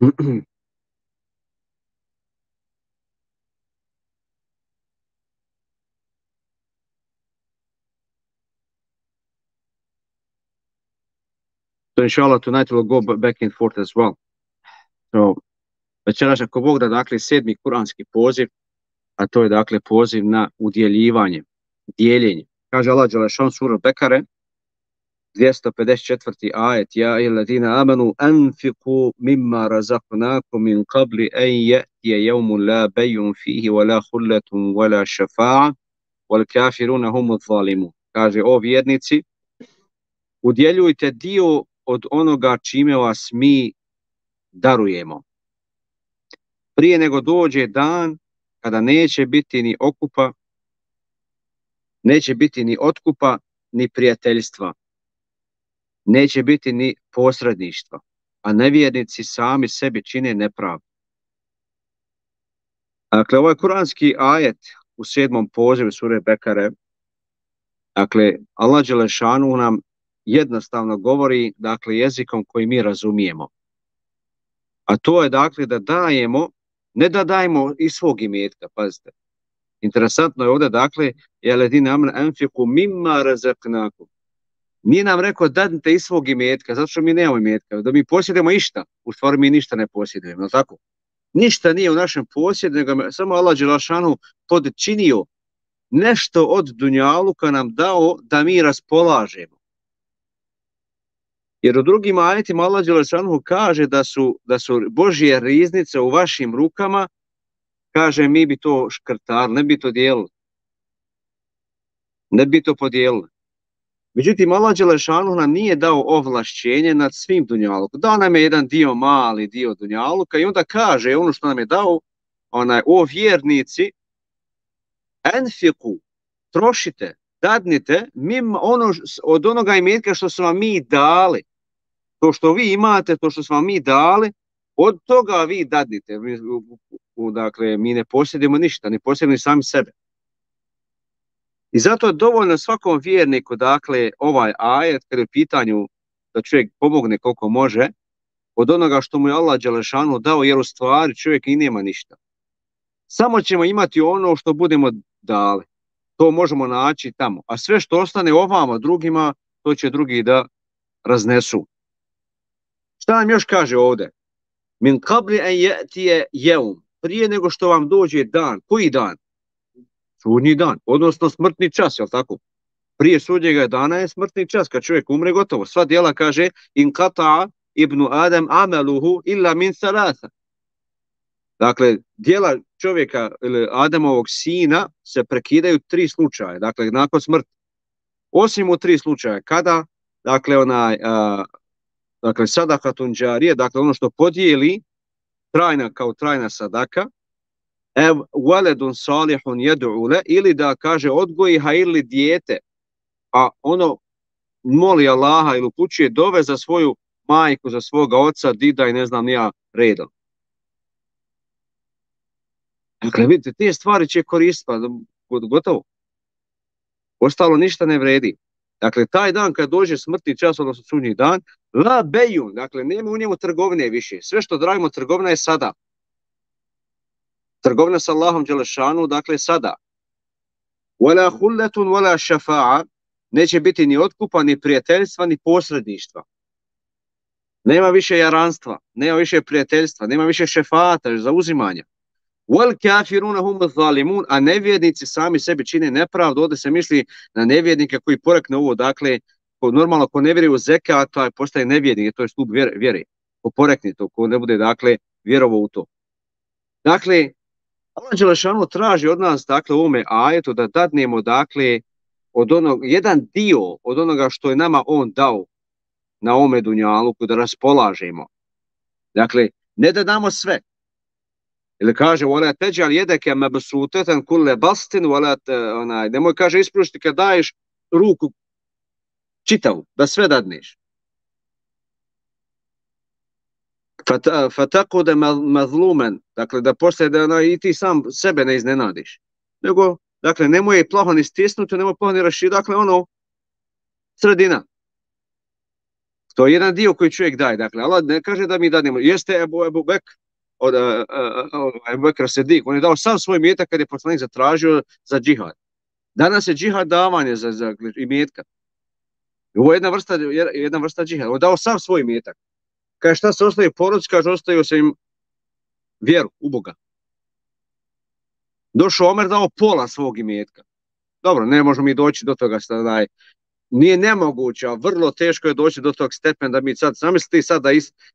So inshallah tonight we'll go back and forth as well. So, večeras ako Bog da, dakle, 7. kuranski poziv, a to je, dakle, poziv na udjeljivanje, dijeljenje. Kaže Allah dželešan sura Bekare, 254. ajet: Ja ayyuhalladhina amanu anfiqu mimma razaqnakum min qabli an ya'tiya yawmun la bay'un fihi wala khullatun wala shafa'a wal kafiruna humuz zalimun. Kaže, o vjernici, udjeljujte dio od onoga čime vas mi darujemo, prije nego dođe dan kada neće biti ni okupa, neće biti ni otkupa, ni prijateljstva, neće biti ni posredništva, a nevjernici sami sebi čine nepravdu. Dakle, ovaj kuranski ajet u 7. pozivu sure Bekare, dakle, Allah dželešanu nam jednostavno govori, dakle, jezikom koji mi razumijemo. A to je, dakle, da dajemo, ne da dajemo iz svog imetka, pazite. Interesantno je ovdje, dakle, jeledine amne anfiku mimma razaqnakum. Nije nam rekao dadnite iz svog imetka, zato što mi nemamo imetka. Da mi posjedujemo išta, u stvari mi ništa ne posjedujemo, je tako? Ništa nije u našem posjedu, nego samo Allah dželešanu podčinio nešto od dunjaluka nam dao da mi raspolažemo. Jer u drugim ajetima Allah dželešanu kaže da su Božje riznice u vašim rukama, kaže mi bi to škrtali, ne bi to dijelili. Ne bi to podijelili. Međutim, Allah dželešanu nam nije dao ovlašćenje nad svim dunjalukom. Dao nam je jedan dio, mali dio dunjaluka i onda kaže ono što nam je dao, o vjernici, enfiku, trošite, dadnite, od onoga imetka što smo vam mi dali. To što vi imate, to što smo vam mi dali, od toga vi dadnite. Dakle, mi ne posjedimo ništa, ne posjedimo sami sebe. I zato je dovoljno svakom vjerniku, dakle, ovaj ajet, kada je u pitanju da čovjek pomogne koliko može, od onoga što mu je Allah dželešanu dao, jer u stvari čovjek i nema ništa. Samo ćemo imati ono što budemo dali. To možemo naći tamo. A sve što ostane ovama drugima, to će drugi da raznesu. Šta nam još kaže ovdje? Min qabli an ya'tiya yawm. Prije nego što vam dođe dan. Koji dan? Sudnji dan, odnosno smrtni čas, jel tako? Prije sudnjega dana je smrtni čas, kad čovjek umre gotovo. Sva djela, kaže, in qata'a ibnu Adam amaluhu illa min salasa. Dakle, djela čovjeka ili Adamovog sina se prekidaju 3 slučaja, dakle, nakon smrti. Osim u 3 slučaja, kada, dakle, dakle, sadakatun džarije, dakle, ono što podijeli kao trajna sadaka, waladun salihun yad'u la, ili da kaže odgoji ili dijete, a ono moli Allaha ili upućuje dove za svoju majku, za svoga oca, dida i ne znam nija redom. Dakle, vidite, te stvari će koristiti, gotovo. Ostalo ništa ne vredi. Dakle, taj dan kad dođe smrtni čas, odnosno sudnji dan, la bejun, dakle, nema u njemu trgovine više. Sve što radimo, trgovina je sada. Trgovina sa Allahom dželešanu, dakle, sada. Wala khullatun wala shafa'a, neće biti ni otkupa, ni prijateljstva, ni posredništva. Nema više jaranstva, nema više prijateljstva, nema više šefata, zauzimanja. Wal kafiruna humuz zalimun, a nevjernici sami sebi čine nepravdu. Ovdje se misli na nevjernike koji porekne ovo, dakle, normalno ko ne vjeruje u zekat, taj postaje nevjernik, to je stup vjere. Ko porekne to, ko ne bude, dakle, vjerovao u to. Dakle, Allah dželešanu traži od nas, dakle, u ovome ajetu da dadnemo, dakle, jedan dio od onoga što je nama on dao na ovome dunjaluku, da raspolažemo. Dakle, ne da damo sve. Ili kaže, wala taj'al yadaka mabsutatan kulla bastin, nemoj, kaže, ispružiti kad daješ ruku čitavu, da sve dadneš. Fatakuda mazlumen, dakle, da poslije da i ti sam sebe ne iznenadiš. Nego, dakle, nemoj je plaho ni stisnuti, nemoj plaho ni rašiti, dakle, sredina. To je jedan dio koji čovjek daje. Dakle, Allah ne kaže da mi dademo. Jeste Ebu Bekr, Ebu Bekr Sedik, on je dao sam svoj imetak kad je poslanik zatražio za džihad. Danas je džihad davanje za imetka. Ovo je jedna vrsta džihada. On je dao sam svoj imetak. Kaže šta se ostaje porodic, kaže ostavio se im vjeru u Boga. Došao Omer, dao pola svog imetka. Dobro, ne možemo mi doći do toga šta nije nemoguće, a vrlo teško je doći do tog stepena da mi sad, zamisli ti sad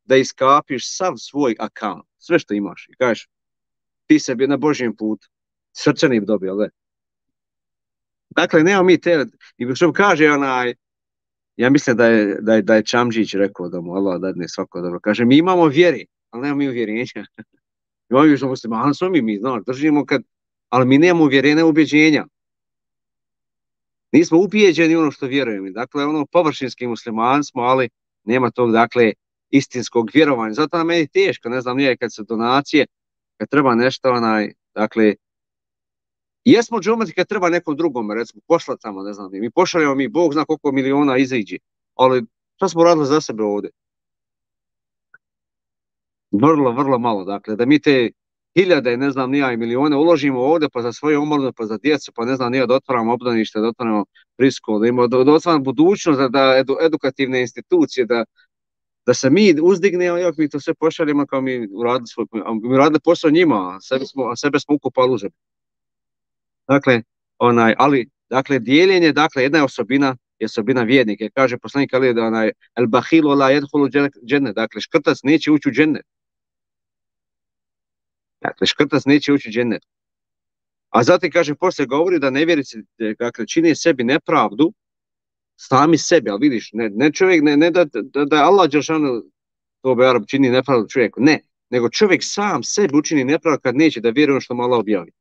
da iskapiš sav svoj account, sve što imaš i kažeš ti sebi na Božjem putu, srčani bi dobio, ali dakle, nema mi te, i što kaže ja mislim da je Čamđić rekao da mu Allah dadne svako dobro, kaže mi imamo vjeri, ali nemamo mi uvjerenja. Imamo što muslimani smo mi, znaš, držimo ali mi nemamo uvjerenja, ubjeđenja. Nismo ubijeđeni ono što vjerujemo. Dakle, ono površinski musliman smo, ali nema tog, dakle, istinskog vjerovanja. Zato nam je teško, ne znam, nije kad se donacije, kad treba nešto, dakle, jesmo džumati kad treba nekom drugom, recimo, pošlat tamo, ne znam, mi pošaljamo Bog zna koliko miliona iziđe, ali šta smo radili za sebe ovdje? Vrlo, vrlo malo, dakle, da mi te hiljade, ne znam, nija i milione uložimo ovdje, pa za svoje omladine, pa za djecu, pa ne znam, nija da otvaramo obdanište, da otvaramo prisku, da otvaramo budućnost, da edukativne institucije, da se mi uzdignemo, iako mi to sve pošaljemo kao mi uradili posao njima, a sebe smo ukopali u zemlju. Dakle, dakle, dijeljenje, dakle, jedna je osobina vjernike. Kaže poslanik Ali da el bahilu la yadkhulu džennet, dakle, škrtac neće ući u džennet. Dakle, škrtac neće ući u džennet. A zatim, kaže, poslije govori da nevjerici, dakle, čini sebi nepravdu, sami sebi, ali vidiš, ne čovjek, ne da Allah dželešanu to be Arab čini nepravdu čovjeku, ne, nego čovjek sam sebi učini nepravdu kad neće da vjeruje ono što mu Allah objavi.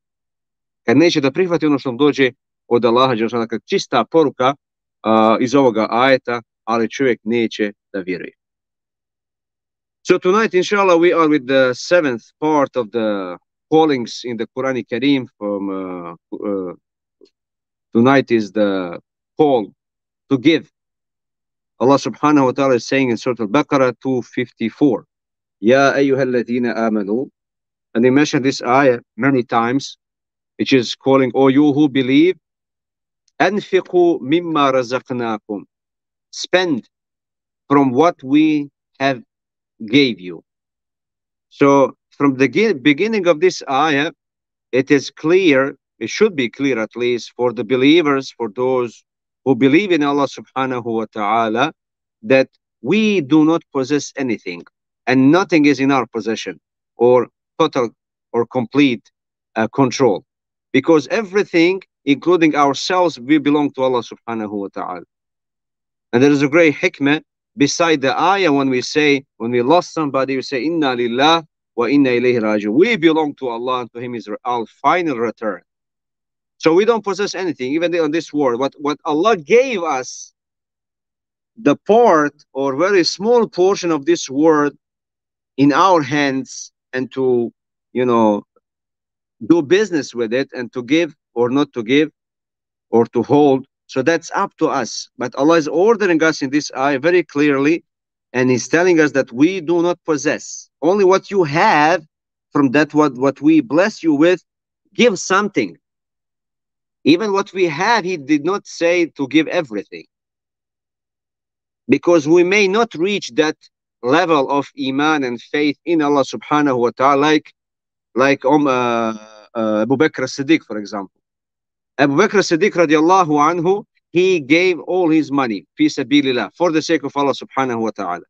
Kad neće da prihvati ono što mu dođe od Allaha dželešanu, dakle, čista poruka iz ovoga ajeta, ali čovjek neće da vjeruje. So tonight, inshallah, we are with the 7th part of the callings in the Qur'anic Kareem. Tonight is the call to give. Allah subhanahu wa ta'ala is saying in Surah Al-Baqarah 254, Ya ayyuhalladhina amanu. And he mentioned this ayah many times, which is calling, O you who believe, anfiqu mimma razaqnakum. Spend from what we have gave you. So from the beginning of this ayah, it is clear, it should be clear at least for the believers, for those who believe in Allah subhanahu wa ta'ala, that we do not possess anything and nothing is in our possession or total or complete control, because everything, including ourselves, we belong to Allah subhanahu wa ta'ala. And there is a great hikmah beside the ayah when we lost somebody, we say, Inna lillah wa inna ilayhi raji'un. We belong to Allah, and to Him is our final return. So we don't possess anything, even on this world. What Allah gave us, the part or very small portion of this world in our hands, and to, do business with it, and to give or not to give, or to hold. So that's up to us. But Allah is ordering us in this ayah very clearly, and He's telling us that we do not possess. Only what you have from that, what we bless you with, give something. Even what we have, He did not say to give everything, because we may not reach that level of iman and faith in Allah subhanahu wa ta'ala, like Abu Bakr as-Siddiq, for example. Abu Bakr as-Siddiq radiallahu anhu, he gave all his money, fi sabilillah, for the sake of Allah subhanahu wa ta'ala.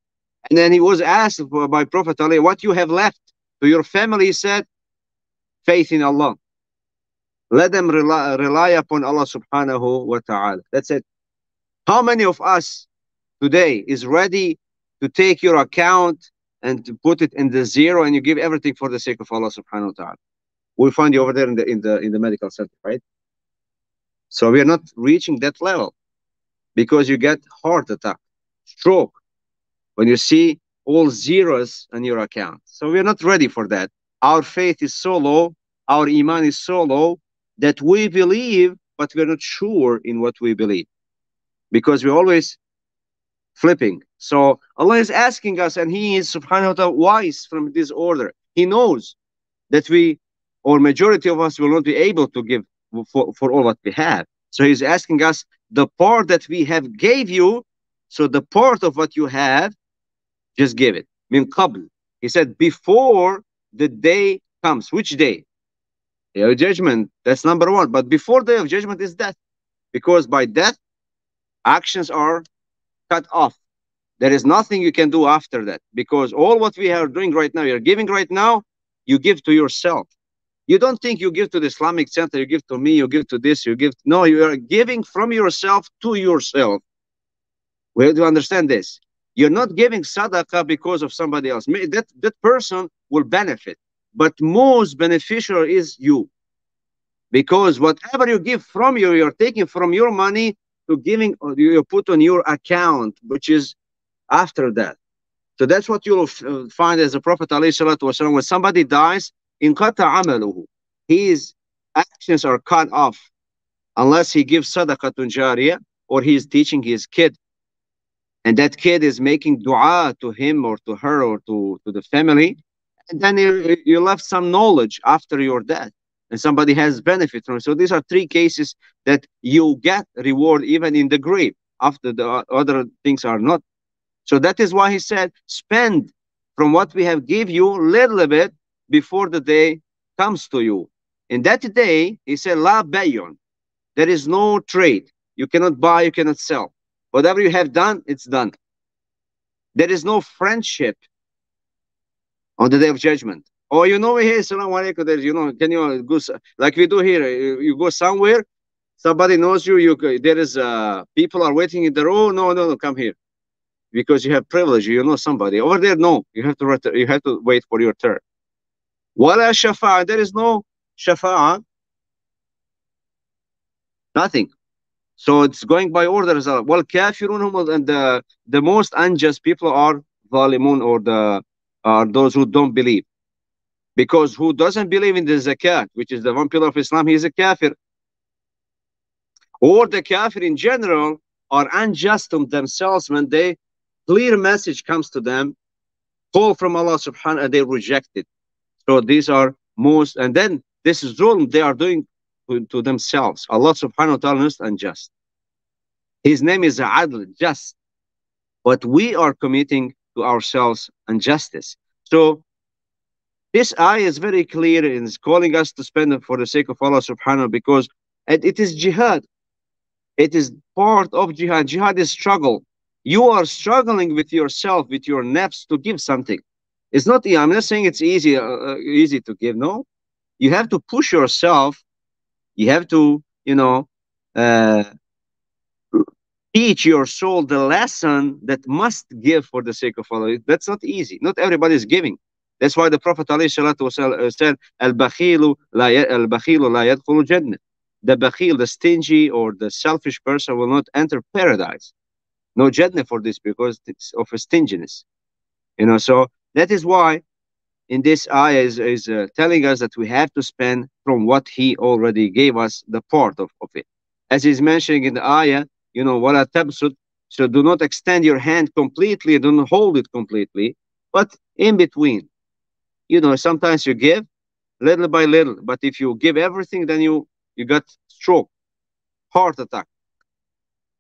And then he was asked by Prophet Ali, what you have left to your family? He said, faith in Allah. Let them rely upon Allah subhanahu wa ta'ala. That's it. How many of us today is ready to take your account and to put it in the zero, and you give everything for the sake of Allah subhanahu wa ta'ala? We'll find you over there in the medical center, right? So we are not reaching that level, because you get heart attack, stroke, when you see all zeros on your account. So we are not ready for that. Our faith is so low, our iman is so low, that we believe, but we are not sure in what we believe. Because we always flipping. So Allah is asking us, and He is subhanahu wa ta'ala wise from this order. He knows that we, or majority of us, will not be able to give for all what we have. So He's asking us the part that we have gave you. So the part of what you have, just give it. Min qabl. He said before the day comes. Which day? Day of judgment. That's number one. But before day of judgment is death, because by death actions are cut off. There is nothing you can do after that, because all what we are doing right now, you're giving right now, you give to yourself. You don't think you give to the Islamic Center, you give to me, you give to this, you give. No, you are giving from yourself to yourself. We have to understand this. You're not giving sadaqah because of somebody else. That person will benefit, but most beneficial is you. Because whatever you give from you, you're taking from your money to giving, you put on your account, which is after that. So that's what you'll find as the Prophet ﷺ, when somebody dies, inqata amaluhu, his actions are cut off unless he gives sadaqatun jariyah, or he is teaching his kid, and that kid is making dua to him or to her or to the family, and then you left some knowledge after your death, and somebody has benefit from it. So these are three cases that you get reward even in the grave, after the other things are not. So that is why he said, spend from what we have give you little bit before the day comes to you. In that day, he said, la bayon. There is no trade. You cannot buy, you cannot sell. Whatever you have done, it's done. There is no friendship on the day of judgment. Oh, you know, hey, salam alaikum, there's, you know, can you go, like we do here, you go somewhere, somebody knows you, there is, people are waiting in the row, no, come here. Because you have privilege, you know somebody. Over there, no, you have to wait for your turn. Wala shafa'a, there is no shafa'a, nothing. So it's going by orders. Well, kafirun, and the most unjust people are zalimun, or are those who don't believe. Because who doesn't believe in the zakat, which is the one pillar of Islam, he is a kafir. Or the kafir in general are unjust to themselves when they clear message comes to them, call from Allah subhanahu wa ta'ala, they reject it. So these are most, and then this is zulm they are doing to themselves. Allah subhanahu wa ta'ala is unjust. His name is Adl, just. But we are committing to ourselves injustice. So this ayah is very clear and is calling us to spend for the sake of Allah subhanahu wa ta'ala, because it is jihad. It is part of jihad. Jihad is struggle. You are struggling with yourself, with your nafs, to give something. It's not, I'm not saying it's easy to give. No, you have to push yourself. You have to, teach your soul the lesson that must give for the sake of Allah. That's not easy. Not everybody is giving. That's why the Prophet ﷺ said, "Al-bakhilu la yadkhulu jannah." The bakhil, the stingy or the selfish person, will not enter paradise. No jannah for this, because it's of a stinginess. So that is why in this ayah is telling us that we have to spend from what he already gave us, the part of it. As he's mentioning in the ayah, wala tabsut, so do not extend your hand completely, don't hold it completely, but in between. Sometimes you give little by little, but if you give everything, then you got stroke, heart attack.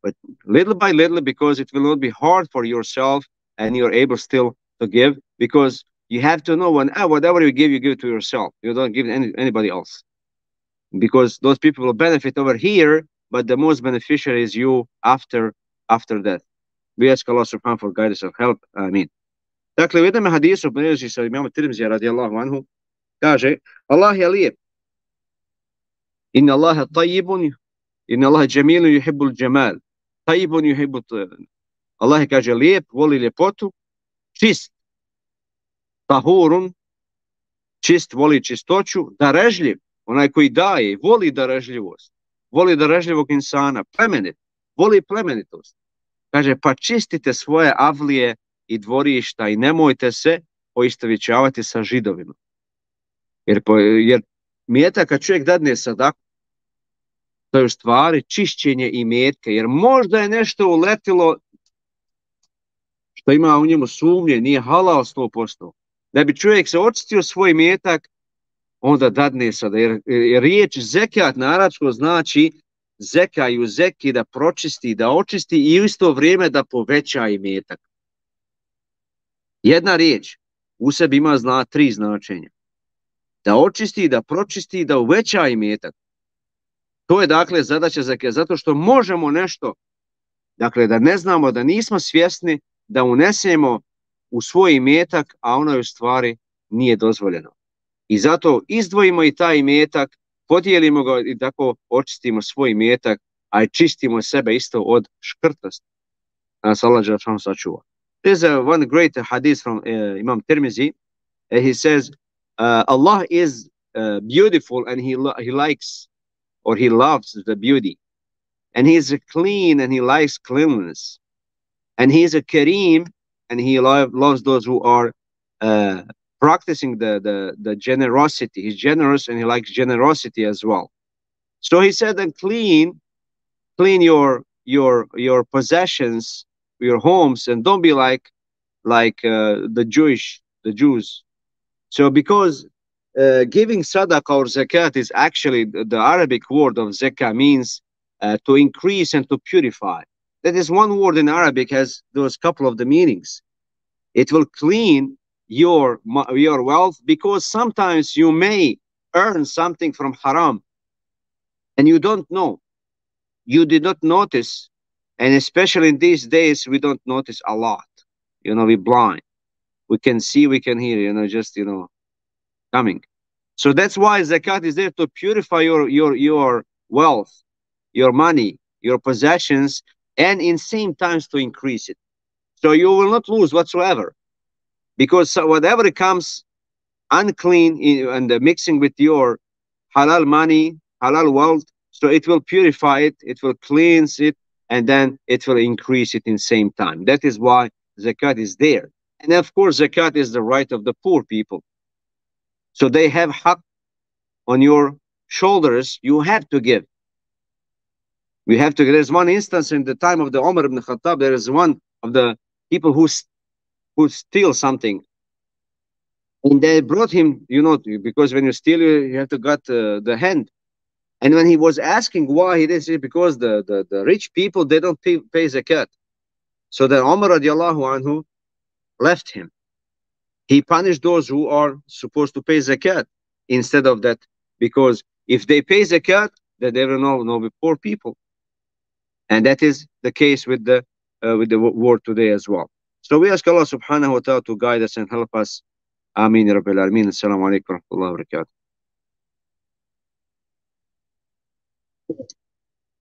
But little by little, because it will not be hard for yourself, and you're able still to give, because you have to know whatever you give to yourself. You don't give anybody else, because those people will benefit over here, but the most beneficial is you after death. We ask Allah subhanahu for guidance and help. Amin. Dakle, u jednom hadisu bilježi se imam Tirmizija radijallahu anhu, kaže, Allah je lijep. Inna Allaha tayyibun, inna Allaha jamilun yuhibbul jamal. Tayyibun yuhibbul. Allah je, kaže, lijep, voli ljepotu, čist, tahurun, čist, voli čistoću, darežljiv, onaj koji daje, voli darežljivost, voli darežljivog insana, plemenit, voli plemenitost. Kaže, pa čistite svoje avlije i dvorišta i nemojte se poistovjećavati sa židovima. Jer mjeta kad čovjek dadne sadaku, to je u stvari čišćenje imetka, jer možda je nešto uletilo što ima u njemu sumnje, nije halal 100%. Da bi čovjek se očistio svoj imetak, onda dadne sada, jer riječ zekat na arapskom znači zeka i uzeki, da pročisti, da očisti i u isto vrijeme da poveća imetak. Jedna riječ u sebi ima 3 značenja. Da očisti, da pročisti, da uveća imetak. To je dakle zadaća zekat, zato što možemo nešto, dakle da ne znamo, da nismo svjesni, da unesemo u svoj imetak, a ono je u stvari nije dozvoljeno. I zato izdvojimo i taj imetak, podijelimo ga i tako očistimo svoj imetak, a i čistimo sebe isto od škrtosti. Nas Allah dželešanu sačuva. There's one great hadith from Imam Tirmizi. He says, Allah is beautiful and he likes or he loves the beauty. And he is clean and he likes cleanliness. And he is a Kareem and he loves those who are practicing the generosity. He's generous and he likes generosity as well. So he said, and clean your possessions, your homes, and don't be like the Jews. So because giving sadaqah or zakat is actually the Arabic word of zakah means to increase and to purify. That is one word in Arabic has those couple of the meanings. It will clean your wealth, because sometimes you may earn something from haram and you don't know. You did not notice, and especially in these days, we don't notice a lot. We're blind. We can see, we can hear, just, coming. So that's why zakat is there to purify your wealth, your money, your possessions, and in same times to increase it. So you will not lose whatsoever, because whatever comes unclean and mixing with your halal money, halal wealth, so it will purify it, it will cleanse it, and then it will increase it in same time. That is why zakat is there. And of course, zakat is the right of the poor people. So they have haqq on your shoulders. You have to give. We have to. There's one instance in the time of the Umar ibn Khattab. There is one of the people who steal something, and they brought him. Because when you steal, you have to cut the hand. And when he was asking why he did it, because the rich people, they don't pay zakat. So the Umar radiallahu anhu left him. He punished those who are supposed to pay zakat instead of that, because if they pay zakat, then they will not be poor people. And that is the case with the world today as well. So we ask Allah subhanahu wa ta'ala to guide us and help us. Ameen ya Rabbil Alameen. Assalamu alaikum wa rahmatullahi wa barakatuh.